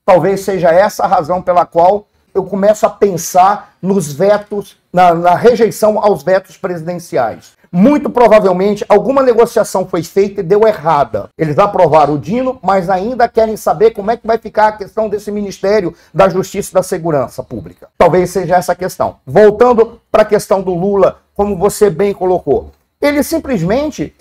Talvez seja essa a razão pela qual eu começo a pensar nos vetos, na rejeição aos vetos presidenciais. Muito provavelmente, alguma negociação foi feita e deu errada. Eles aprovaram o Dino, mas ainda querem saber como é que vai ficar a questão desse Ministério da Justiça e da Segurança Pública. Talvez seja essa a questão. Voltando para a questão do Lula, como você bem colocou. Ele simplesmente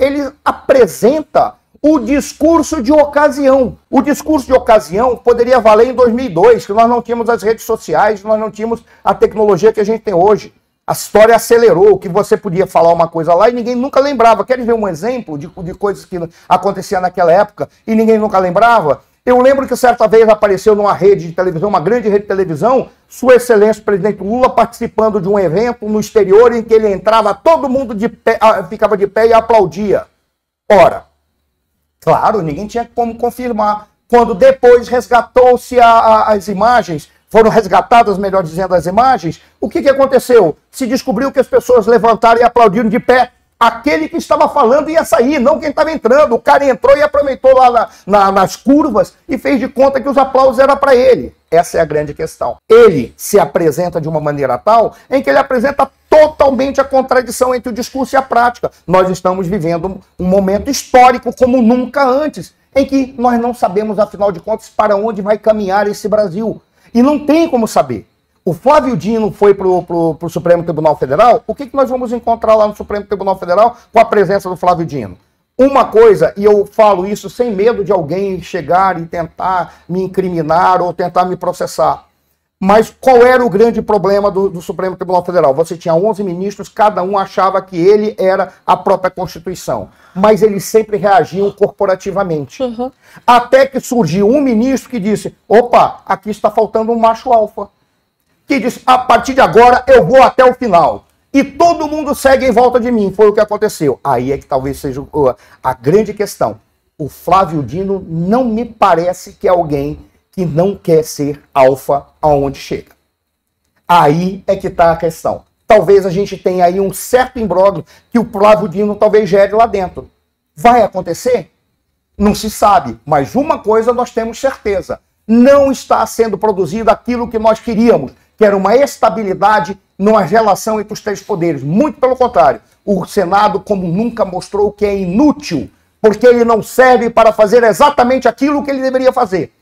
apresenta o discurso de ocasião. O discurso de ocasião poderia valer em 2002, que nós não tínhamos as redes sociais, nós não tínhamos a tecnologia que a gente tem hoje. A história acelerou, que você podia falar uma coisa lá e ninguém nunca lembrava. Quer ver um exemplo de coisas que aconteciam naquela época e ninguém nunca lembrava? Eu lembro que certa vez apareceu numa rede de televisão, uma grande rede de televisão, Sua Excelência o Presidente Lula participando de um evento no exterior em que ele entrava, todo mundo de pé, ficava de pé e aplaudia. Ora, claro, ninguém tinha como confirmar. Quando depois resgatou-se as imagens, foram resgatadas, melhor dizendo, as imagens, o que aconteceu? Se descobriu que as pessoas levantaram e aplaudiram de pé. Aquele que estava falando ia sair, não quem estava entrando. O cara entrou e aproveitou lá nas curvas e fez de conta que os aplausos eram para ele. Essa é a grande questão. Ele se apresenta de uma maneira tal em que ele apresenta totalmente a contradição entre o discurso e a prática. Nós estamos vivendo um momento histórico como nunca antes, em que nós não sabemos, afinal de contas, para onde vai caminhar esse Brasil. E não tem como saber. O Flávio Dino foi para o Supremo Tribunal Federal. O que nós vamos encontrar lá no Supremo Tribunal Federal com a presença do Flávio Dino? Uma coisa, e eu falo isso sem medo de alguém chegar e tentar me incriminar ou tentar me processar. Mas qual era o grande problema do Supremo Tribunal Federal? Você tinha 11 ministros, cada um achava que ele era a própria Constituição. Mas eles sempre reagiam corporativamente. Uhum. Até que surgiu um ministro que disse, opa, aqui está faltando um macho alfa. Que disse, a partir de agora eu vou até o final. E todo mundo segue em volta de mim. Foi o que aconteceu. Aí é que talvez seja a grande questão. O Flávio Dino não me parece que é alguém que não quer ser alfa aonde chega. Aí é que está a questão. Talvez a gente tenha aí um certo imbróglio que o Flávio Dino talvez gere lá dentro. Vai acontecer? Não se sabe. Mas uma coisa nós temos certeza. Não está sendo produzido aquilo que nós queríamos, que era uma estabilidade numa relação entre os três poderes. Muito pelo contrário. O Senado, como nunca, mostrou que é inútil, porque ele não serve para fazer exatamente aquilo que ele deveria fazer,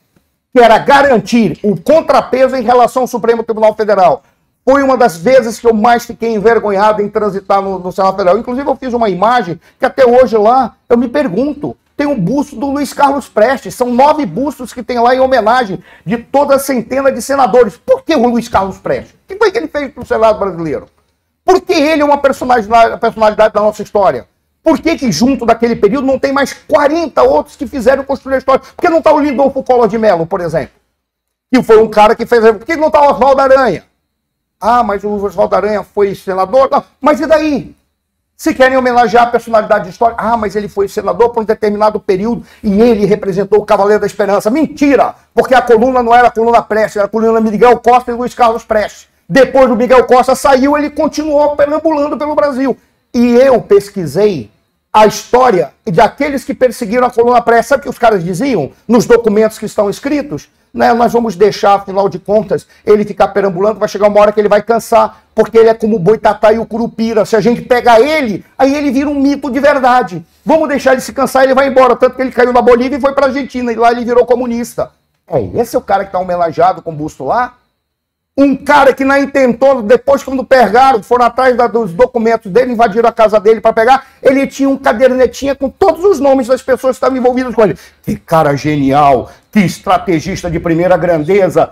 que era garantir o contrapeso em relação ao Supremo Tribunal Federal. Foi uma das vezes que eu mais fiquei envergonhado em transitar no Senado Federal. Inclusive, eu fiz uma imagem que até hoje lá, eu me pergunto, tem um busto do Luiz Carlos Prestes. São 9 bustos que tem lá em homenagem de toda a centena de senadores. Por que o Luiz Carlos Prestes? O que foi que ele fez para o Senado brasileiro? Por que ele é uma personalidade da nossa história? Por que junto daquele período não tem mais 40 outros que fizeram construir a história? Por que não está o Lindolfo Collor de Mello, por exemplo? Que foi um cara que fez... Por que não está o Oswaldo Aranha? Ah, mas o Oswaldo Aranha foi senador? Não. Mas e daí? Se querem homenagear a personalidade histórica, ah, mas ele foi senador por um determinado período e ele representou o Cavaleiro da Esperança. Mentira! Porque a coluna não era a coluna Prestes, era a coluna Miguel Costa e Luiz Carlos Prestes. Depois do Miguel Costa saiu, ele continuou perambulando pelo Brasil. E eu pesquisei a história daqueles que perseguiram a coluna Prestes. Sabe o que os caras diziam nos documentos que estão escritos? Né, nós vamos deixar, afinal de contas, ele ficar perambulando, vai chegar uma hora que ele vai cansar, porque ele é como o Boitatá e o Curupira. Se a gente pegar ele, aí ele vira um mito de verdade. Vamos deixar ele se cansar e ele vai embora. Tanto que ele caiu na Bolívia e foi para a Argentina, e lá ele virou comunista. Esse é o cara que está homenageado com o busto lá? Um cara que na intentona, depois quando pegaram, foram atrás dos documentos dele, invadiram a casa dele para pegar, ele tinha um cadernetinha com todos os nomes das pessoas que estavam envolvidas com ele. Que cara genial, que estrategista de primeira grandeza.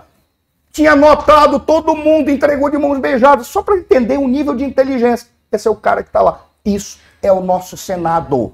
Tinha anotado todo mundo, entregou de mãos beijadas, só para entender o nível de inteligência. Esse é o cara que está lá. Isso é o nosso Senado.